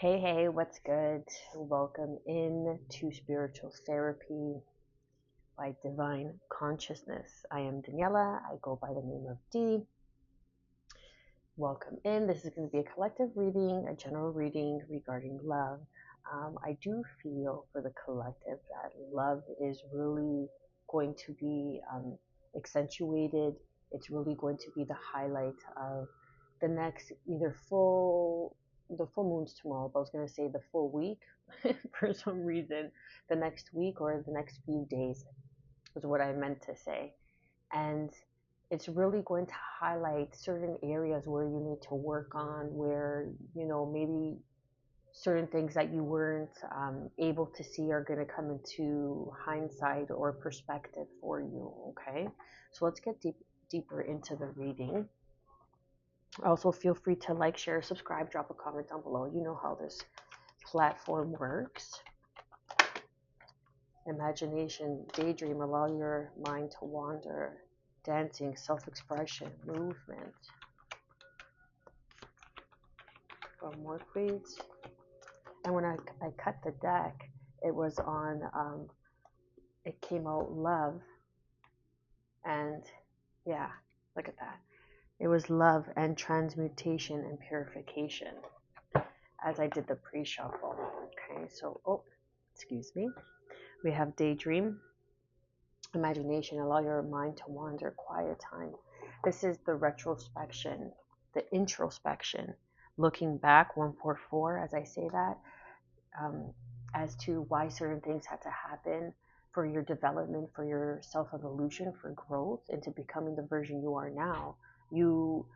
Hey, what's good? Welcome in to Spiritual Therapy by Divine Consciousness. I am Daniela. I go by the name of Dee. Welcome in. This is going to be a collective reading, a general reading regarding love. I do feel for the collective that love is really going to be accentuated. It's really going to be the highlight of the next the full moon's tomorrow, but I was going to say the full week for some reason, the next week or the next few days is what I meant to say. And it's really going to highlight certain areas where you need to work on, where, maybe certain things that you weren't able to see are going to come into hindsight or perspective for you. Okay. So let's get deeper into the reading. Also, feel free to like, share, subscribe, drop a comment down below. You know how this platform works. Imagination, daydream, allow your mind to wander. Dancing, self-expression, movement. One more, please. And when I cut the deck, it was on, it came out love. And yeah, look at that. It was love and transmutation and purification as I did the pre-shuffle. Okay, so, excuse me. We have daydream, imagination, allow your mind to wander, quiet time. This is the retrospection, the introspection, looking back, 144, as I say that, as to why certain things had to happen for your development, for your self-evolution, for growth, into becoming the version you are now. You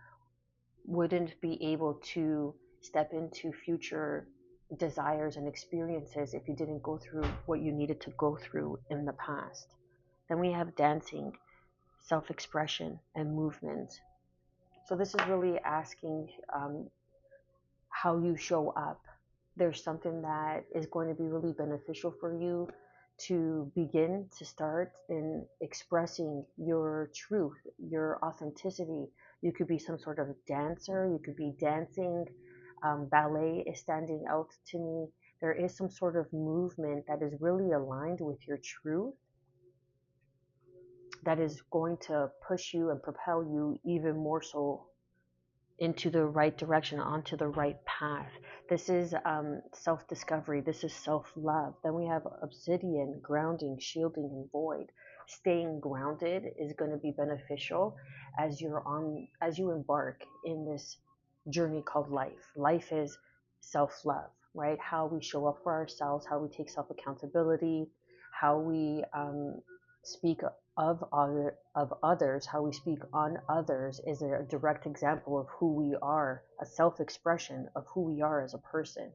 wouldn't be able to step into future desires and experiences if you didn't go through what you needed to go through in the past. Then we have dancing, self-expression, and movement. So this is really asking how you show up. There's something that is going to be really beneficial for you to begin to start in expressing your truth, your authenticity. You could be some sort of dancer, you could be dancing. Ballet is standing out to me. There is some sort of movement that is really aligned with your truth, that is going to push you and propel you even more so into the right direction, onto the right path. This is self-discovery. This is self-love. Then we have obsidian, grounding, shielding, and void. Staying grounded is going to be beneficial as you embark in this journey called life. Life is self-love, right? How we show up for ourselves, how we take self-accountability, how we speak of others, how we speak on others is a direct example of who we are, a self-expression of who we are as a person.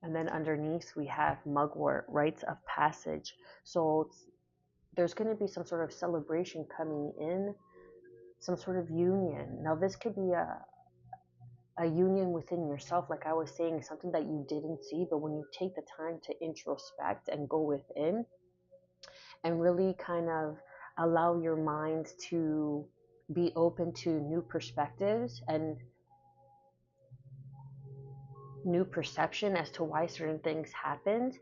And then underneath we have mugwort, rites of passage. So there's going to be some sort of celebration coming in, some sort of union. Now this could be a union within yourself, like I was saying, something that you didn't see, but when you take the time to introspect and go within and really kind of allow your mind to be open to new perspectives and new perception as to why certain things happened,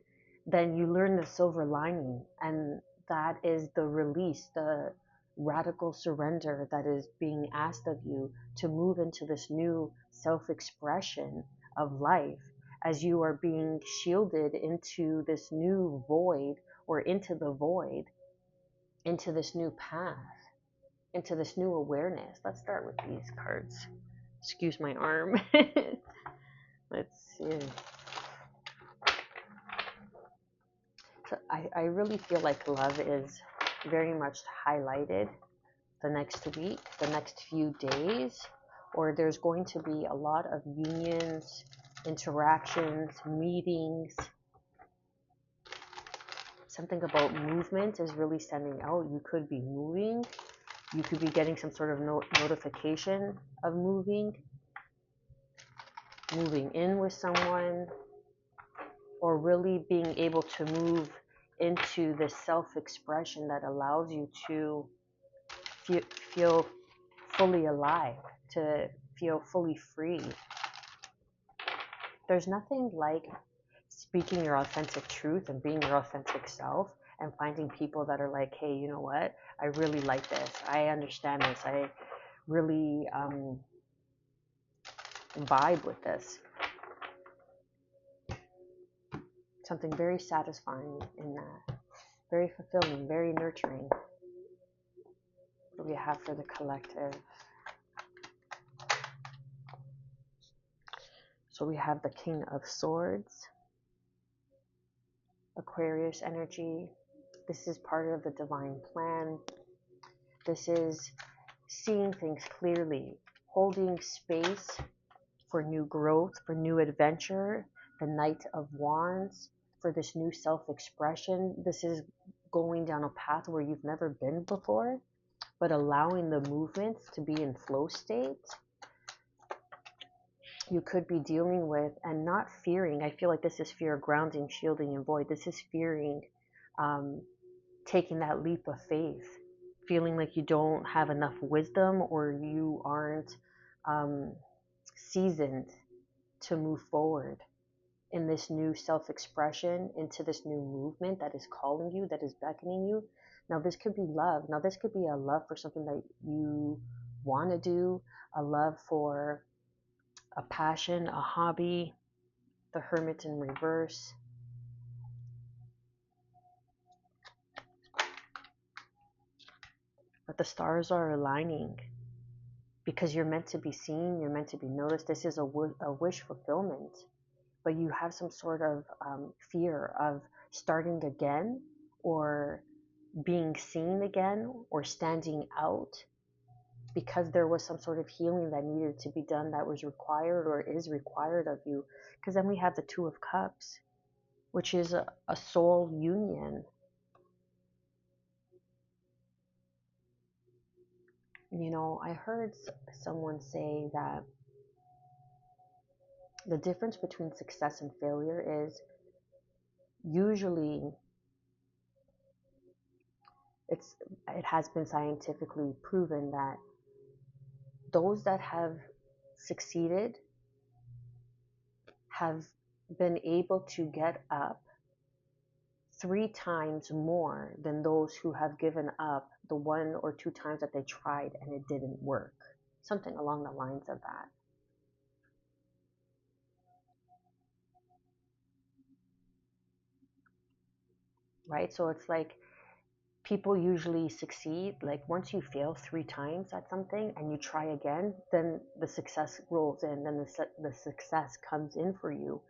then you learn the silver lining. And that is the release, the radical surrender that is being asked of you to move into this new self-expression of life as you are being shielded into this new void, or into the void, into this new path, into this new awareness. Let's start with these cards. Excuse my arm. Let's see. So I really feel like love is very much highlighted the next week, the next few days, or there's going to be a lot of unions, interactions, meetings. Something about movement is really standing out. You could be moving. You could be getting some sort of notification of moving in with someone, or really being able to move into this self-expression that allows you to feel fully alive, to feel fully free. There's nothing like speaking your authentic truth and being your authentic self and finding people that are like, hey, you know what? I really like this. I understand this. I really vibe with this. Something very satisfying in that. Very fulfilling, very nurturing. What do we have for the collective? So we have the King of Swords, Aquarius energy. This is part of the divine plan. This is seeing things clearly, holding space for new growth, for new adventure. The Knight of Wands, for this new self-expression. This is going down a path where you've never been before, but allowing the movements to be in flow state. You could be dealing with and not fearing. I feel like this is fear, grounding, shielding, and void. This is fearing taking that leap of faith, feeling like you don't have enough wisdom or you aren't seasoned to move forward in this new self-expression, into this new movement that is calling you, that is beckoning you. Now this could be love. Now this could be a love for something that you want to do, a love for a passion, a hobby. The Hermit in reverse. But the stars are aligning because you're meant to be seen, you're meant to be noticed. This is a wish fulfillment, but you have some sort of fear of starting again or being seen again or standing out because there was some sort of healing that needed to be done that was required or is required of you. Because then we have the Two of Cups, which is a soul union. You know, I heard someone say that the difference between success and failure is usually it has been scientifically proven that those that have succeeded have been able to get up 3 times more than those who have given up the 1 or 2 times that they tried and it didn't work. Something along the lines of that. Right? So it's like people usually succeed. Like once you fail 3 times at something and you try again, then the success rolls in, then the success comes in for you,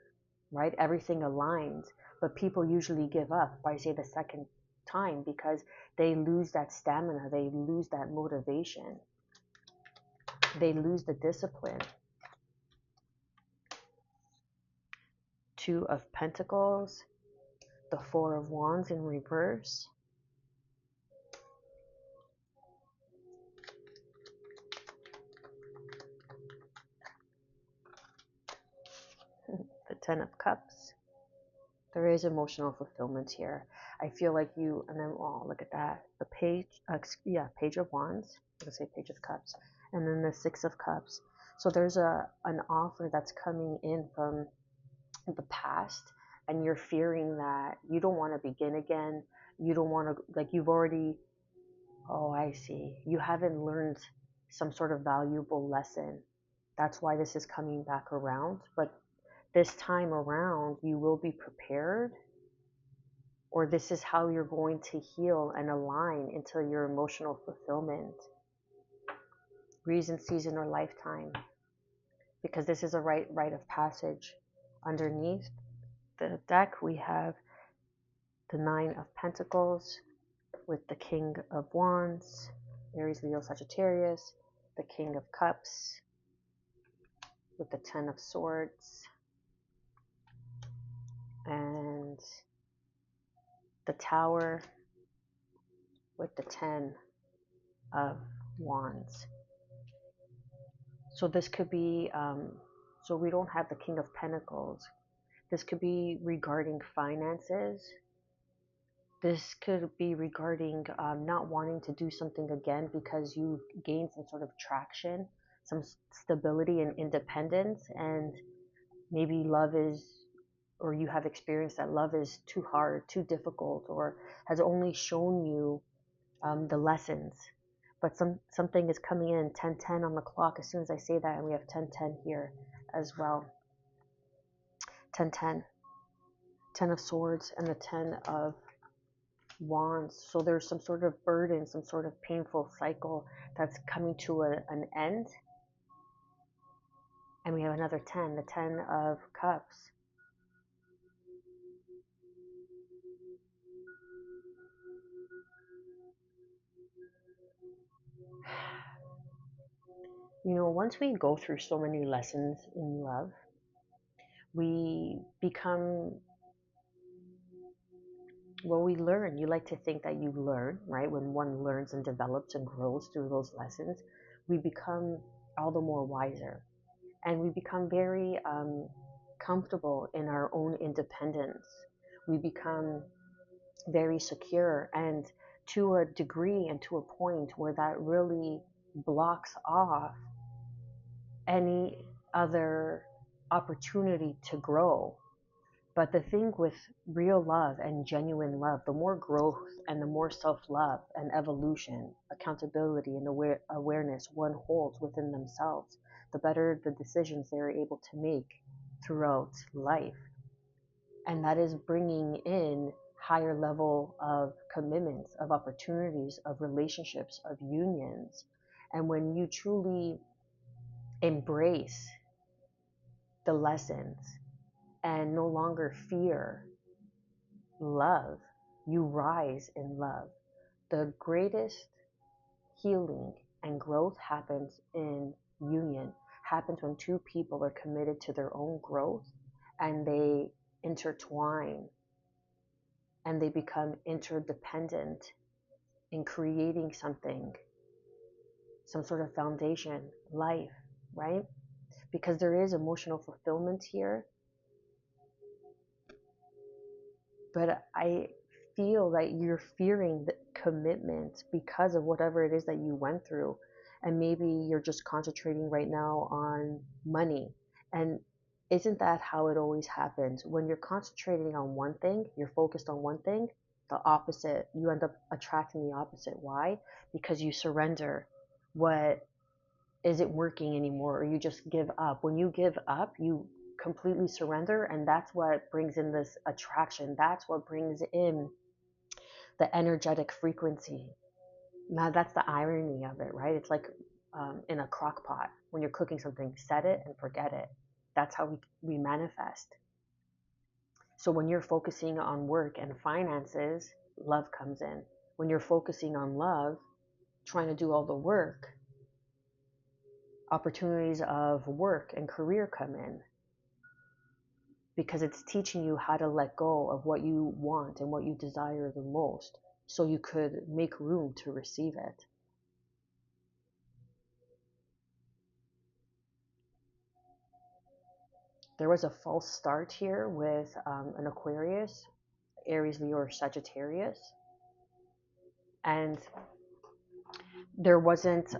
right? Everything aligns. But people usually give up by, say, the second time because they lose that stamina, they lose that motivation, they lose the discipline. Two of Pentacles, the Four of Wands in reverse. The Ten of Cups. There is emotional fulfillment here. I feel like you, and then, oh, look at that. The Page, Page of Wands. I was going to say Page of Cups. And then the Six of Cups. So there's an offer that's coming in from the past, and you're fearing that you don't want to begin again. You don't want to, like, you've already, oh, I see. You haven't learned some sort of valuable lesson. That's why this is coming back around. But this time around, you will be prepared, or this is how you're going to heal and align into your emotional fulfillment. Reason, season, or lifetime. Because this is a rite of passage. Underneath the deck, we have the Nine of Pentacles with the King of Wands, Aries, Leo, Sagittarius, the King of Cups with the Ten of Swords, and the Tower with the Ten of Wands. So this could be, so we don't have the King of Pentacles. This could be regarding finances. This could be regarding not wanting to do something again because you've gained some sort of traction, some stability and independence, and Maybe love is, or you have experienced that love is too hard, too difficult, or has only shown you the lessons. But something is coming in 10:10 on the clock as soon as I say that, and we have 10:10 here as well. 10:10, 10 of swords, and the 10 of wands. So there's some sort of burden, some sort of painful cycle that's coming to an end. And we have another 10, the 10 of cups. You know, once we go through so many lessons in love, we become, well, we learn. You like to think that you learn, right? When one learns and develops and grows through those lessons, we become all the more wiser. And we become very comfortable in our own independence. We become very secure, and to a degree and to a point where that really blocks off any other opportunity to grow. But the thing with real love and genuine love, the more growth and the more self-love and evolution, accountability and awareness one holds within themselves, the better the decisions they're able to make throughout life. And that is bringing in higher level of commitments, of opportunities, of relationships, of unions. And when you truly embrace the lessons and no longer fear love, you rise in love. The greatest healing and growth happens in union, happens when two people are committed to their own growth and they intertwine and they become interdependent in creating something, some sort of foundation, life, right? Because there is emotional fulfillment here. But I feel that you're fearing the commitment because of whatever it is that you went through. And maybe you're just concentrating right now on money. And isn't that how it always happens? When you're concentrating on one thing, you're focused on one thing, the opposite, you end up attracting the opposite. Why? Because you surrender what isn't working anymore, or you just give up. When you give up, you completely surrender, and that's what brings in this attraction. That's what brings in the energetic frequency. Now that's the irony of it, right? It's like in a crock pot when you're cooking something, set it and forget it. That's how we manifest. So when you're focusing on work and finances, love comes in. When you're focusing on love, trying to do all the work, opportunities of work and career come in, because it's teaching you how to let go of what you want and what you desire the most so you could make room to receive it. There was a false start here with an Aquarius, Aries, Leo, or Sagittarius. And there wasn't,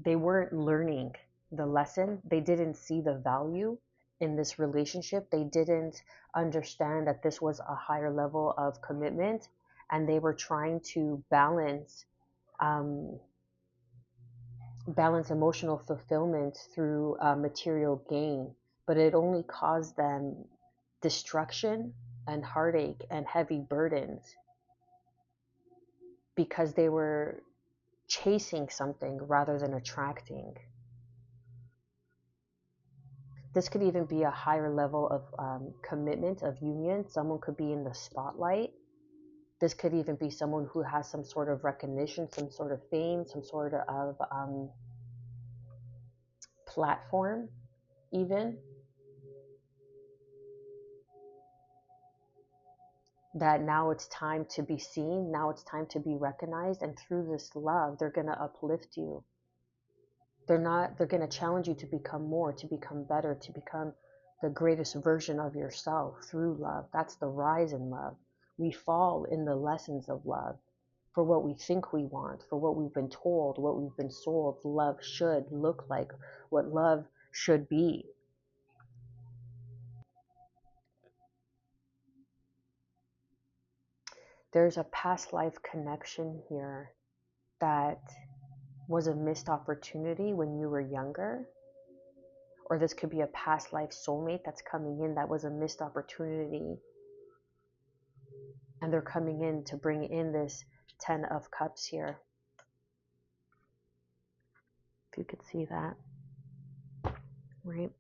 they weren't learning the lesson. They didn't see the value in this relationship. They didn't understand that this was a higher level of commitment, and they were trying to um, balance emotional fulfillment through material gain, but it only caused them destruction and heartache and heavy burdens because they were chasing something rather than attracting. This could even be a higher level of commitment, of union. Someone could be in the spotlight. This could even be someone who has some sort of recognition, some sort of fame, some sort of platform, even. That now it's time to be seen, now it's time to be recognized, and through this love, they're going to uplift you. They're going to challenge you to become more, to become better, to become the greatest version of yourself through love. That's the rise in love. We fall in the lessons of love for what we think we want, for what we've been told, what we've been sold love should look like, what love should be. There's a past life connection here that was a missed opportunity when you were younger, or this could be a past life soulmate that's coming in that was a missed opportunity, and they're coming in to bring in this 10 of Cups here. If you could see that, right?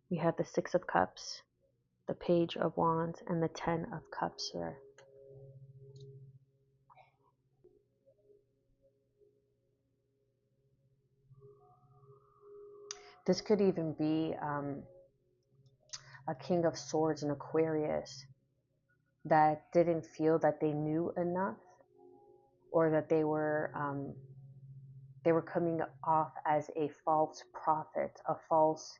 We have the 6 of Cups, the Page of Wands, and the 10 of Cups here. This could even be a King of Swords in Aquarius that didn't feel that they knew enough, or that they were coming off as a false prophet, a false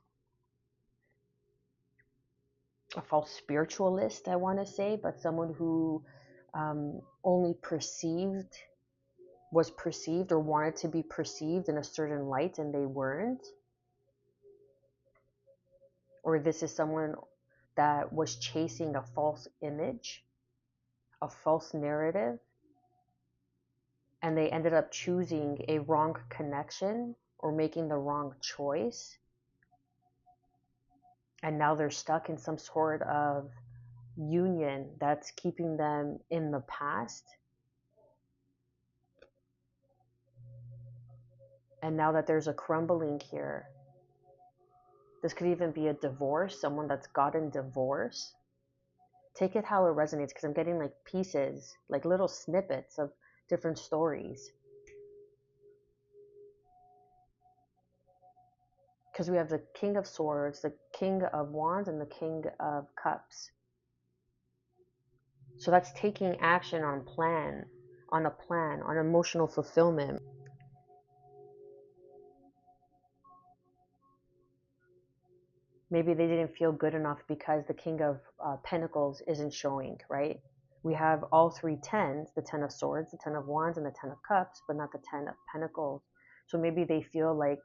spiritualist, I want to say, but someone who only was perceived or wanted to be perceived in a certain light, and they weren't. Or this is someone that was chasing a false image, a false narrative, and they ended up choosing a wrong connection or making the wrong choice. And now they're stuck in some sort of union that's keeping them in the past. And now that there's a crumbling here, this could even be a divorce, someone that's gotten divorced. Take it how it resonates, because I'm getting like pieces, like little snippets of different stories. Because we have the King of Swords, the King of Wands, and the King of Cups. So that's taking action on a plan, on emotional fulfillment. Maybe they didn't feel good enough because the King of Pentacles isn't showing, right? We have all 3 tens, the 10 of Swords, the 10 of Wands, and the 10 of Cups, but not the 10 of Pentacles. So maybe they feel like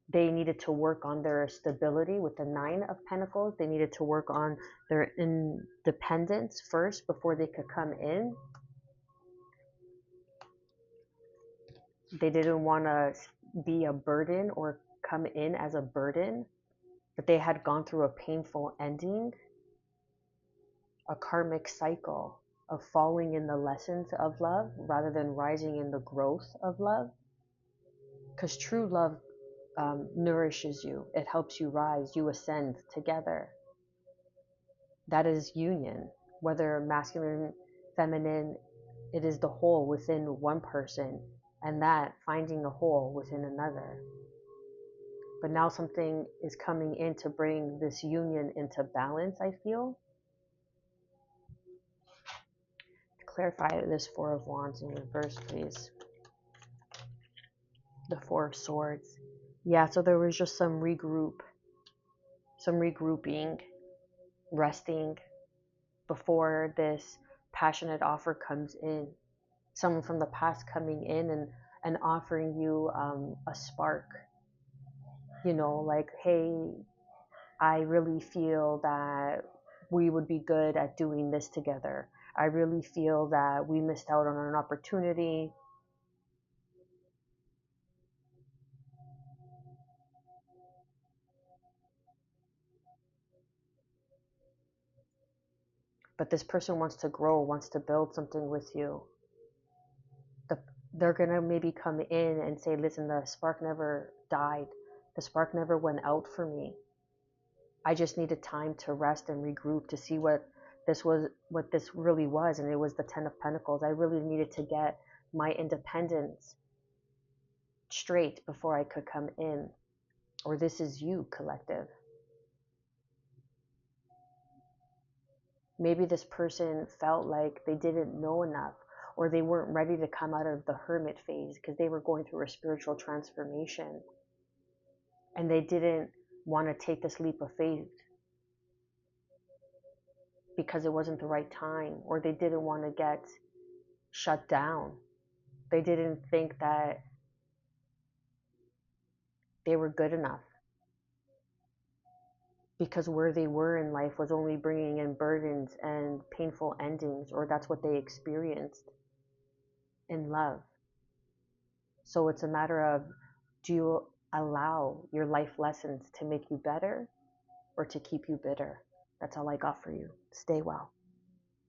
they needed to work on their stability with the 9 of Pentacles. They needed to work on their independence first before they could come in. They didn't want to be a burden or come in as a burden, but they had gone through a painful ending, a karmic cycle of falling in the lessons of love rather than rising in the growth of love. Because true love nourishes you. It helps you rise. You ascend together. That is union. Whether masculine, feminine, it is the whole within one person, and that finding the whole within another. But now something is coming in to bring this union into balance, I feel. To clarify this 4 of Wands in reverse, please. The 4 of Swords. Yeah, so there was just some regrouping, resting before this passionate offer comes in. Someone from the past coming in and offering you a spark. You know, like, hey, I really feel that we would be good at doing this together. I really feel that we missed out on an opportunity. But this person wants to grow, wants to build something with you. They're going to maybe come in and say, listen, the spark never died. The spark never went out for me. I just needed time to rest and regroup to see what this really was. And it was the 10 of Pentacles. I really needed to get my independence straight before I could come in. Or this is you, collective. Maybe this person felt like they didn't know enough, or they weren't ready to come out of the hermit phase because they were going through a spiritual transformation. And they didn't want to take this leap of faith because it wasn't the right time, or they didn't want to get shut down. They didn't think that they were good enough because where they were in life was only bringing in burdens and painful endings, or that's what they experienced in love. So it's a matter of, do you allow your life lessons to make you better or to keep you bitter? That's all I got for you. Stay well.